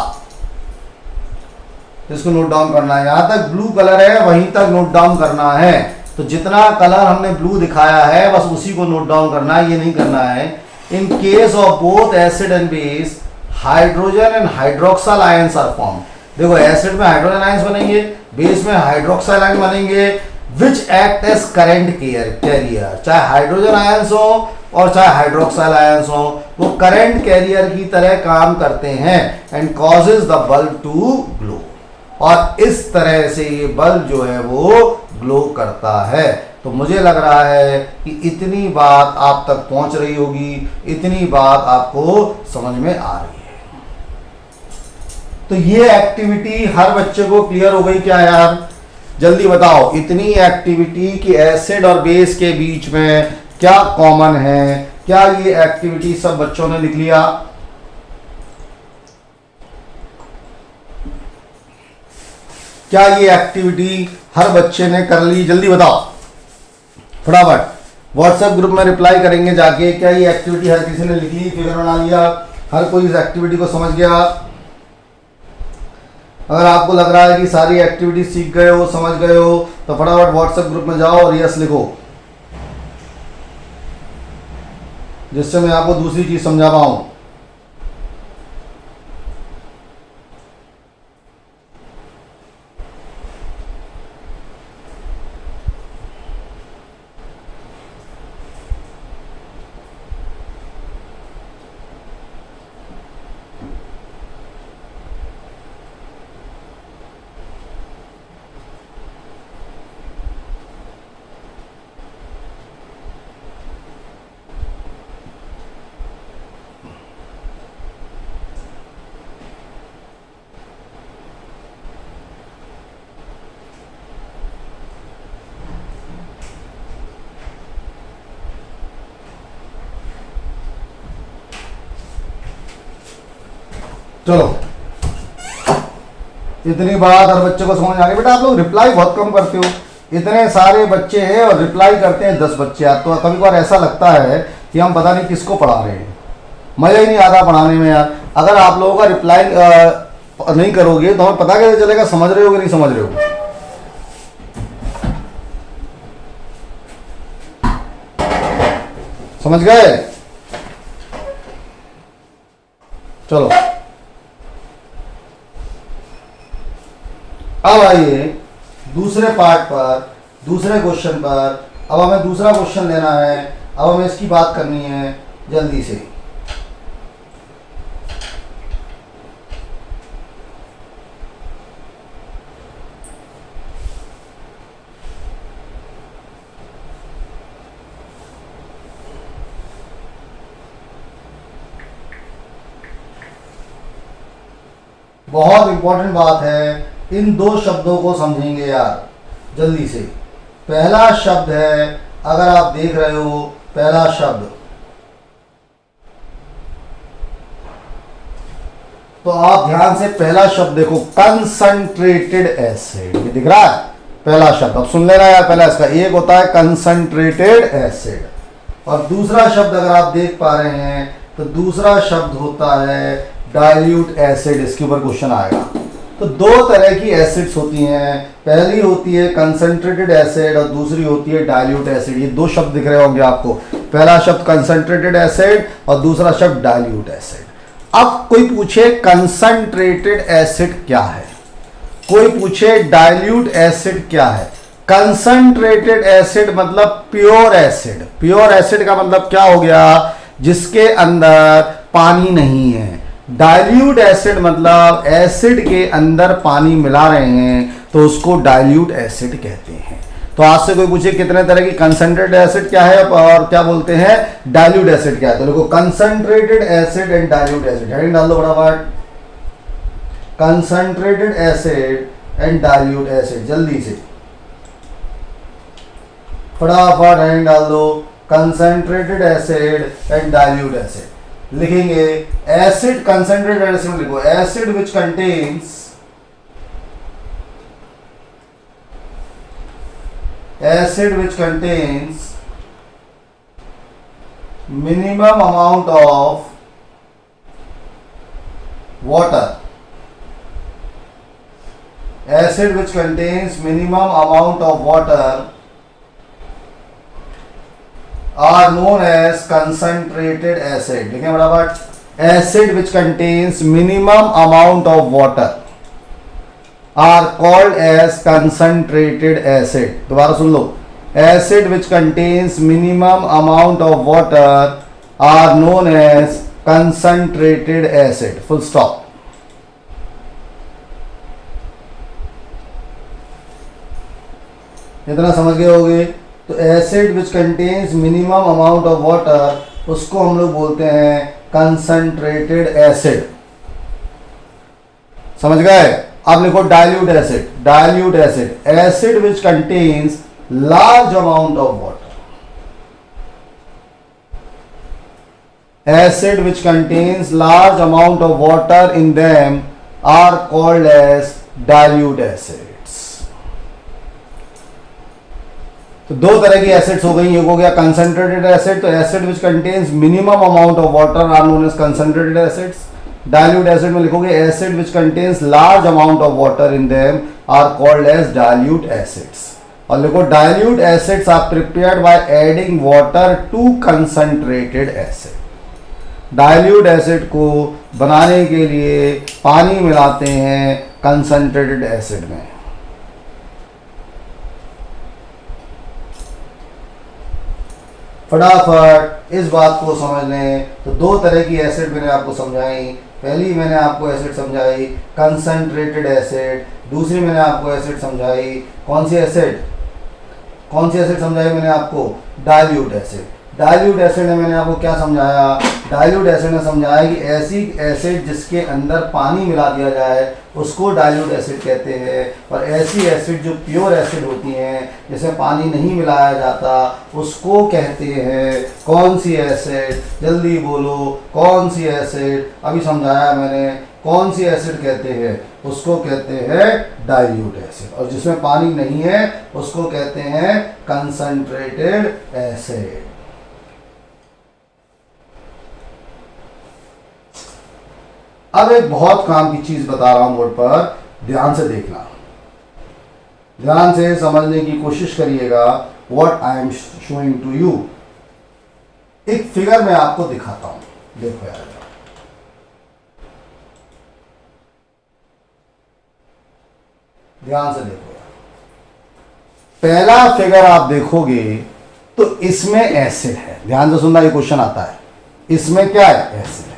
इसको नोट डाउन करना है, यहां तक ब्लू कलर है वहीं तक नोट डाउन करना है. तो जितना कलर हमने ब्लू दिखाया है बस उसी को नोट डाउन करना है, ये नहीं करना है. In case of both acid and base, hydrogen and hydroxyl ions are form. देखो एसिड में हाइड्रोजन आयंस बनेंगे, बेस में हाइड्रोक्साइल आयन बनेंगे, which act as current carrier. चाहे हाइड्रोजन आयंस हो और चाहे हाइड्रोक्साइल आयंस हो, वो करंट कैरियर की तरह काम करते हैं and causes the bulb to glow. और इस तरह से ये बल्ब जो है वो ग्लो करता है. तो मुझे लग रहा है कि इतनी बात आप तक पहुंच रही होगी, इतनी बात आपको समझ में आ रही है. तो ये एक्टिविटी हर बच्चे को क्लियर हो गई क्या यार? जल्दी बताओ, इतनी एक्टिविटी कि एसिड और बेस के बीच में क्या कॉमन है? क्या ये एक्टिविटी सब बच्चों ने लिख लिया? क्या ये एक्टिविटी हर बच्चे ने कर ली? जल्दी बताओ फटाफट. व्हाट्सएप ग्रुप में रिप्लाई करेंगे जाके, क्या ये एक्टिविटी हर किसी ने लिख ली, फिगर बना लिया, हर कोई इस एक्टिविटी को समझ गया? अगर आपको लग रहा है कि सारी एक्टिविटी सीख गए हो, समझ गए हो, तो फटाफट व्हाट्सएप ग्रुप में जाओ और यस लिखो, जिससे मैं आपको दूसरी चीज समझा पाऊं. चलो, इतनी बात हर बच्चे को समझ आ गई. बेटा आप लोग रिप्लाई बहुत कम करते हो. इतने सारे बच्चे हैं और रिप्लाई करते हैं 10 बच्चे. तो कभी बार ऐसा लगता है कि हम पता नहीं किसको पढ़ा रहे हैं, मजा ही नहीं आता पढ़ाने में यार. अगर आप लोगों का रिप्लाई नहीं करोगे तो हमें पता कैसे चलेगा समझ रहे हो कि नहीं समझ रहे हो. समझ गए? चलो अब आइए दूसरे पार्ट पर, दूसरे क्वेश्चन पर। अब हमें दूसरा क्वेश्चन लेना है, अब हमें इसकी बात करनी है जल्दी से। बहुत इंपॉर्टेंट बात है, इन दो शब्दों को समझेंगे यार जल्दी से। पहला शब्द है, अगर आप देख रहे हो, पहला शब्द तो आप ध्यान से पहला शब्द देखो, कंसंट्रेटेड एसिड। ये दिख रहा है पहला शब्द, अब सुन लेना यार। पहला इसका एक होता है कंसंट्रेटेड एसिड, और दूसरा शब्द अगर आप देख पा रहे हैं तो दूसरा शब्द होता है डाइल्यूट एसिड। इसके ऊपर क्वेश्चन आएगा। तो दो तरह की एसिड्स होती हैं, पहली होती है कंसंट्रेटेड एसिड और दूसरी होती है डाइल्यूट एसिड। ये दो शब्द दिख रहे होंगे आपको, पहला शब्द कंसंट्रेटेड एसिड और दूसरा शब्द डाइल्यूट एसिड। अब कोई पूछे कंसंट्रेटेड एसिड क्या है, कोई पूछे डाइल्यूट एसिड क्या है। कंसंट्रेटेड एसिड मतलब प्योर एसिड। प्योर एसिड का मतलब क्या हो गया, जिसके अंदर पानी नहीं है। डाइल्यूट एसिड मतलब एसिड के अंदर पानी मिला रहे हैं तो उसको डाइल्यूट एसिड कहते हैं। तो आज से कोई पूछे कितने तरह की कंसंट्रेटेड एसिड क्या है और क्या बोलते हैं डाइल्यूट एसिड क्या है, तो देखो concentrated acid and dilute acid. Heading डाल दो फटाफट, concentrated acid and dilute acid. जल्दी से फटाफट हेडिंग डाल दो, concentrated acid and dilute acid. लिखेंगे एसिड, कंसंट्रेटेड एसिड में लिखो acid which contains minimum amount of water. Acid which contains minimum amount of water are known as concentrated acid. लिखें बराबर, acid which contains minimum amount of water are called as concentrated acid. दोबारा सुन लो, acid which contains minimum amount of water are known as concentrated acid. Full stop. इतना समझ गए होगे। तो acid which contains minimum amount of water, उसको हम लोग बोलते हैं कंसंट्रेटेड एसिड। समझ गए? अब लिखो dilute acid. Dilute acid, acid which contains large amount of water. Acid which contains large amount of water in them are called as dilute acids. तो दो तरह की एसिड्स हो गई, एक हो गया कंसंट्रेटेड एसिड, तो acid which contains minimum amount of water are known as concentrated acids. Dilute acid में लिखोगे acid which contains large amount of water in them are called as dilute acids. और लिखो dilute acids are prepared by adding water to concentrated acid. Dilute acid को बनाने के लिए पानी मिलाते हैं कंसंट्रेटेड एसिड में। फटाफट इस बात को समझ लें। तो दो तरह की एसिड मैंने आपको समझाई। पहली मैंने आपको एसिड समझाई कंसंट्रेटेड एसिड, दूसरी मैंने आपको एसिड समझाई कौन सी एसिड, कौन सी एसिड समझाई मैंने आपको, डाइल्यूट एसिड। डाइल्यूट एसिड ने मैंने आपको क्या समझाया, डाइल्यूट एसिड ने समझाया कि ऐसी एसिड जिसके अंदर पानी मिला दिया जाए उसको डाइल्यूट एसिड कहते हैं, और ऐसी एसिड जो प्योर एसिड होती हैं जिसमें पानी नहीं मिलाया जाता उसको कहते हैं कौन सी एसिड, जल्दी बोलो कौन सी एसिड। अभी समझाया मैंने कौन सी एसिड कहते हैं, उसको कहते हैं डाइल्यूट एसिड, और जिसमें पानी नहीं है उसको कहते हैं कंसंट्रेटेड एसिड। अब एक बहुत काम की चीज बता रहा हूं बोर्ड पर, ध्यान से देखना, ध्यान से समझने की कोशिश करिएगा what I am showing to you. एक फिगर मैं आपको दिखाता हूं, देखो यार, ध्यान से देखो यार। पहला फिगर आप देखोगे तो इसमें एसिड है, ध्यान से सुनना, ये क्वेश्चन आता है, इसमें क्या है, एसिड है।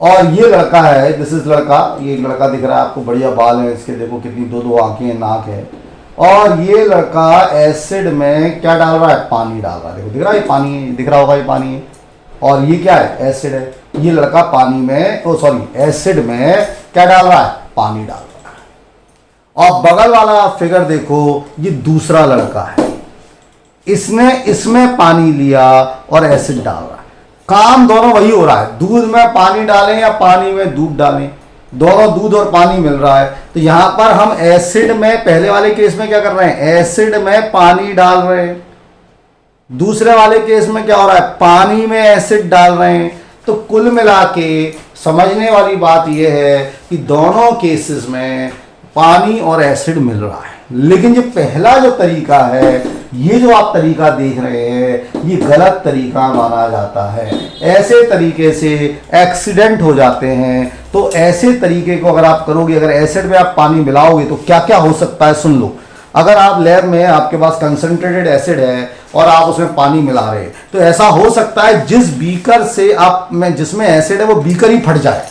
और ये लड़का है, दिस इज लड़का, ये लड़का दिख रहा है आपको, बढ़िया बाल है इसके, देखो कितनी दो दो आंखें हैं, नाक है। और ये लड़का एसिड में क्या डाल रहा है, पानी डाल रहा है, देखो दिख रहा है, ये पानी है, दिख रहा होगा ये पानी है। और ये क्या है, एसिड है। ये लड़का पानी में, ओ सॉरी, एसिड में क्या डाल रहा है, पानी डाल रहा है। और बगल वाला फिगर देखो, ये दूसरा लड़का है, इसने इसमें पानी लिया और एसिड डाल रहा है। काम दोनों वही हो रहा है, दूध में पानी डालें या पानी में दूध डालें, दोनों दूध और पानी मिल रहा है। तो यहां पर हम एसिड में, पहले वाले केस में क्या कर रहे हैं, एसिड में पानी डाल रहे हैं, दूसरे वाले केस में क्या हो रहा है, पानी में एसिड डाल रहे हैं। तो कुल मिला के समझने वाली बात यह है कि दोनों केसेस में पानी और एसिड मिल रहा है। लेकिन जो पहला जो तरीका है, ये जो आप तरीका देख रहे हैं, ये गलत तरीका माना जाता है। ऐसे तरीके से एक्सीडेंट हो जाते हैं। तो ऐसे तरीके को अगर आप करोगे, अगर एसिड में आप पानी मिलाओगे तो क्या क्या हो सकता है, सुन लो। अगर आप लैब में, आपके पास कंसंट्रेटेड एसिड है और आप उसमें पानी मिला रहे हैं, तो ऐसा हो सकता है जिस बीकर से आप में, जिसमें एसिड है, वो बीकर ही फट जाए।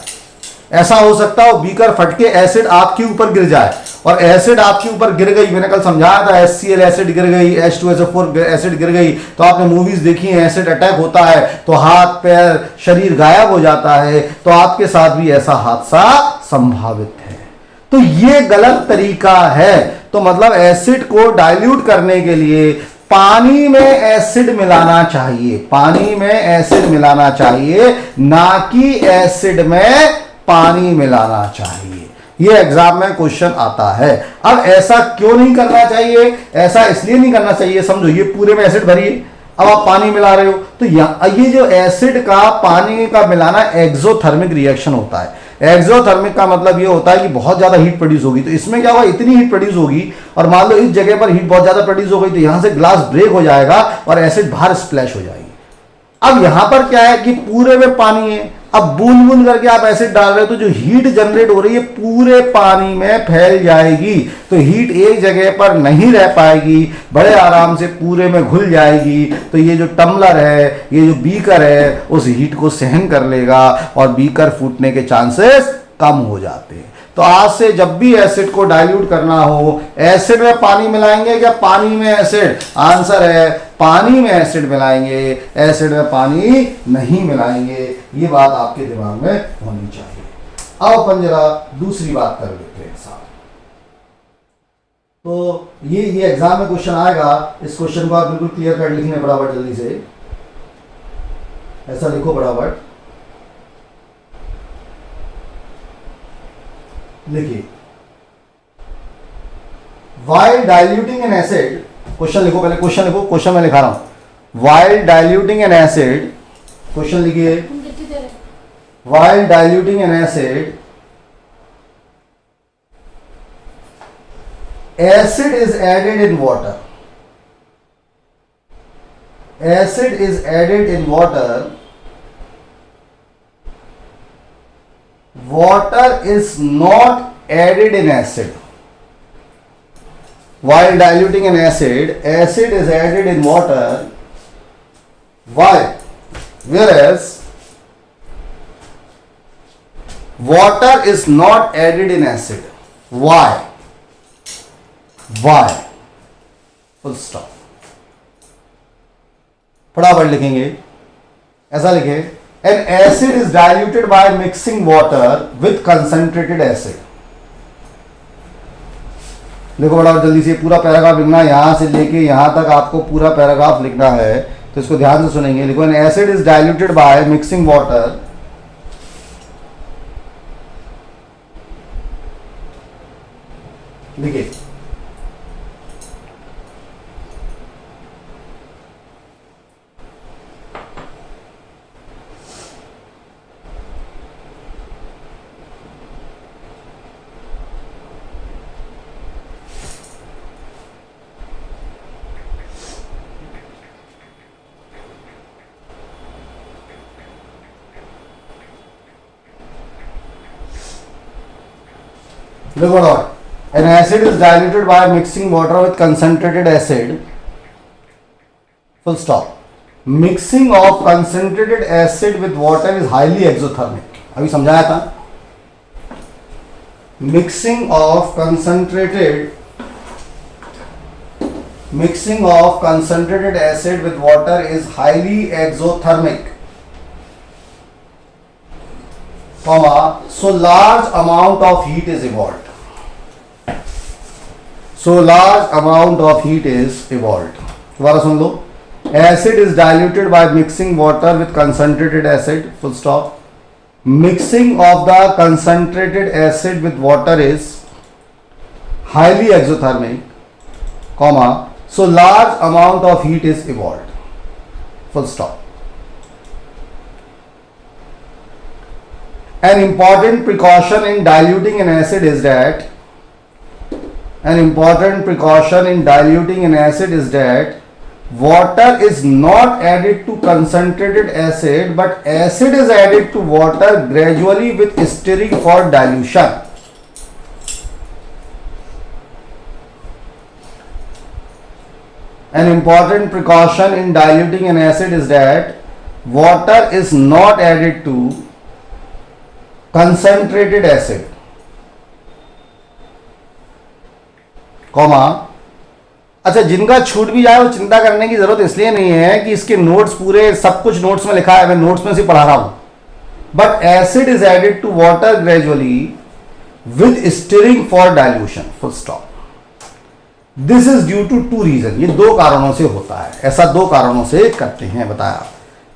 ऐसा हो सकता है वो बीकर फट के एसिड आपके ऊपर गिर जाए। और एसिड आपके ऊपर गिर गई, मैंने कल समझाया था, HCl एसिड गिर गई, H2SO4 एसिड गिर गई, तो आपने मूवीज देखी हैं, एसिड अटैक होता है तो हाथ पैर शरीर गायब हो जाता है। तो आपके साथ भी ऐसा हादसा संभावित है। तो ये गलत तरीका है। तो मतलब एसिड को डाइल्यूट करने के लिए पानी में एसिड मिलाना चाहिए, पानी में एसिड मिलाना चाहिए, ना कि एसिड में पानी मिलाना चाहिए। ये एग्जाम में क्वेश्चन आता है। अब ऐसा क्यों नहीं करना चाहिए, ऐसा इसलिए नहीं करना चाहिए, समझो, ये पूरे में एसिड भरी है, अब आप पानी मिला रहे हो, तो ये जो एसिड का पानी का मिलाना एक्सोथर्मिक रिएक्शन होता है। एक्सोथर्मिक का मतलब ये होता है कि बहुत ज्यादा हीट प्रोड्यूस होगी। तो इसमें क्या होगा, इतनी हीट प्रोड्यूस होगी, और मान लो इस जगह पर हीट बहुत ज्यादा प्रोड्यूस हो गई, तो यहां से ग्लास ब्रेक हो जाएगा और एसिड बाहर स्प्लैश हो जाएगी। अब यहां पर क्या है कि पूरे में पानी है, अब बूंद बूंद करके आप एसिड डाल रहे हो, तो जो हीट जनरेट हो रही है पूरे पानी में फैल जाएगी। तो हीट एक जगह पर नहीं रह पाएगी, बड़े आराम से पूरे में घुल जाएगी। तो ये जो टम्बलर है, ये जो बीकर है, उस हीट को सहन कर लेगा और बीकर फूटने के चांसेस कम हो जाते हैं। तो आज से जब भी एसिड को डाइल्यूट करना हो, एसिड में पानी मिलाएंगे क्या पानी में एसिड? आंसर है पानी में एसिड मिलाएंगे, एसिड में पानी नहीं मिलाएंगे। ये बात आपके दिमाग में होनी चाहिए। अब अपन जरा दूसरी बात कर लेते हैं साहब। तो ये एग्जाम में क्वेश्चन आएगा, इस क्वेश्चन को आप बिल्कुल क्लियर कर लिखने फटाफट जल्दी से, ऐसा लिखो फटाफट, लिखिए। While diluting an acid, question लिखो पहले, क्वेश्चन लिखो, क्वेश्चन मैं लिखा रहा हूं। While diluting an acid, question लिखिए। While diluting an acid, acid is added in water. Acid is added in water. Water is not added in acid. While diluting an acid, acid is added in water. Why? Whereas water is not added in acid. Why? Why? Full stop. फटाफट लिखेंगे, ऐसा लिखें, an acid is diluted by mixing water with concentrated acid. देखो बड़ा जल्दी से पूरा पैराग्राफ लिखना है, यहां से लेके यहां तक आपको पूरा पैराग्राफ लिखना है, तो इसको ध्यान से सुनेंगे। लिखो an acid is diluted by mixing water लिखिए। देखो dot, an acid is diluted by mixing water with concentrated acid, full stop. Mixing of concentrated acid with water is highly exothermic. अभी समझाया था. Mixing of concentrated acid with water is highly exothermic, comma, so large amount of heat is evolved. दोबारा सुन लो. Acid is diluted by mixing water with concentrated acid, full stop. Mixing of the concentrated acid with water is highly exothermic, comma, so large amount of heat is evolved, full stop. An important precaution in diluting an acid is that water is not added to concentrated acid, but acid is added to water gradually with stirring for dilution. An important precaution in diluting an acid is that water is not added to concentrated acid, comma. अच्छा, जिनका छूट भी जाए वो चिंता करने की जरूरत इसलिए नहीं है कि इसके नोट्स पूरे सब कुछ नोट्स में लिखा है, मैं नोट्स में से पढ़ा रहा हूं. But acid is added to water gradually with stirring for dilution, full stop. This is due to two reason. ये दो कारणों से होता है. ऐसा दो कारणों से करते हैं, बताया.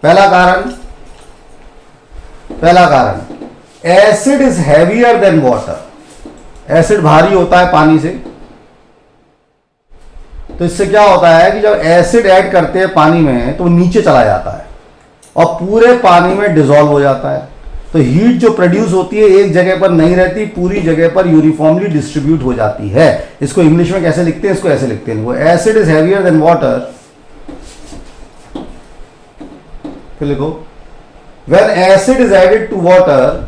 पहला कारण acid is heavier than water. Acid भारी होता है पानी से, तो इससे क्या होता है कि जब एसिड ऐड करते हैं पानी में तो वो नीचे चला जाता है और पूरे पानी में डिसॉल्व हो जाता है. तो हीट जो प्रोड्यूस होती है एक जगह पर नहीं रहती, पूरी जगह पर यूनिफॉर्मली डिस्ट्रीब्यूट हो जाती है. इसको इंग्लिश में कैसे लिखते हैं? इसको ऐसे लिखते हैं, वो acid is heavier than water. फिर लिखो, when acid is added to water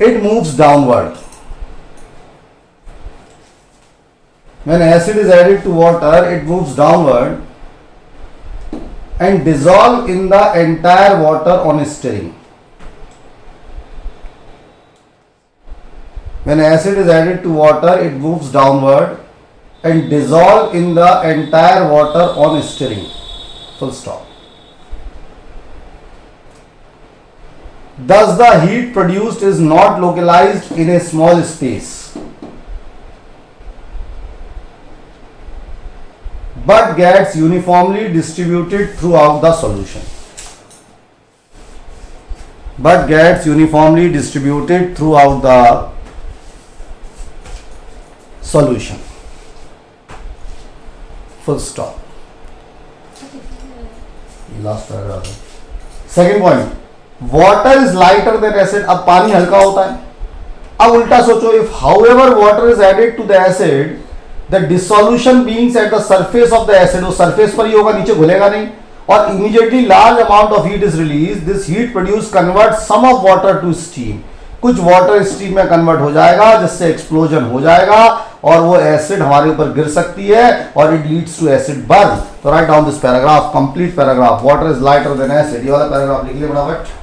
it moves downward. When acid is added to water, it moves downward and dissolve in the entire water on stirring. When acid is added to water, it moves downward and dissolve in the entire water on stirring. Full stop. Thus, the heat produced is not localized in a small space, but gets uniformly distributed throughout the solution. Full stop. Last paragraph. Second point, water is lighter than acid. अब पानी हल्का होता है. अब उल्टा सोचो, if however water is added to the acid, the dissolution being at the surface of the acid, वो surface पर ही होगा, नीचे घुलेगा नहीं, और immediately large amount of heat is released. This heat produced converts some of water to steam. कुछ वाटर स्टीम में कन्वर्ट हो जाएगा जिससे एक्सप्लोजन हो जाएगा और वो एसिड हमारे ऊपर गिर सकती है और it leads to acid burn. तो write down this paragraph, complete paragraph. Water is lighter than acid. ये वाला पैराग्राफ लिख लिया फटाफट.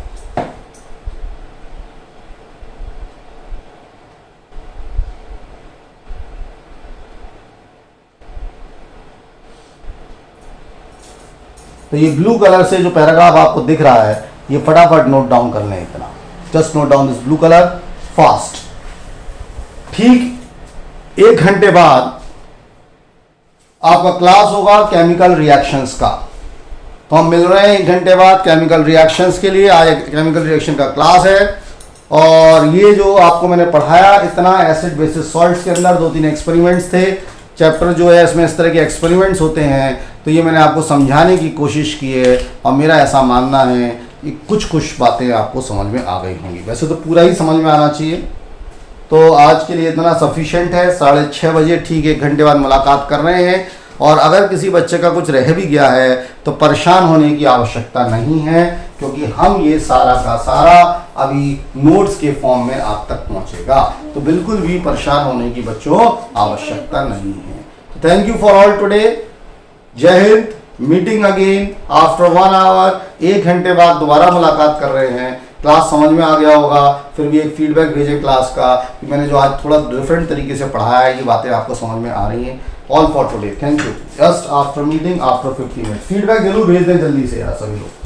तो ये ब्लू कलर से जो पैराग्राफ आपको दिख रहा है ये फटाफट नोट डाउन कर लें. इतना just note down this blue colour fast. ठीक 1 घंटे बाद आपका क्लास होगा केमिकल रिएक्शंस का. तो हम मिल रहे हैं 1 घंटे बाद केमिकल रिएक्शंस के लिए. आज केमिकल रिएक्शन का क्लास है और ये जो आपको मैंने पढ़ाया इतना एसिड बेसिस सॉल्ट्स के अंदर 2-3 एक्सपेरिमेंट्स थे. चैप्टर जो है इसमें इस तरह के एक्सपेरिमेंट्स होते हैं, तो ये मैंने आपको समझाने की कोशिश की है और मेरा ऐसा मानना है कि कुछ बातें आपको समझ में आ गई होंगी. वैसे तो पूरा ही समझ में आना चाहिए. तो आज के लिए इतना सफिशिएंट है. 6:30 बजे ठीक 1 घंटे बाद मुलाकात कर रहे हैं. और अगर किसी बच्चे का कुछ रह भी गया है तो परेशान होने की आवश्यकता नहीं है, क्योंकि हम ये सारा का सारा अभी नोट्स के फॉर्म में आप तक पहुंचेगा। तो बिल्कुल भी परेशान होने की बच्चों आवश्यकता नहीं है। Thank you for all today. जय हिंद। Meeting again after 1 hour. 1 घंटे बाद दोबारा मुलाकात कर रहे हैं। क्लास समझ में आ गया होगा, फिर भी एक फीडबैक भेजें क्लास का कि मैंने जो आज थोड़ा डिफरेंट तरीके से पढ़ाया है, ये बातें आपको समझ में आ रही हैं। All for today, thank you. Just after meeting after 50 minute feedback जरूर भेज दें जल्दी से यार सभी लोग।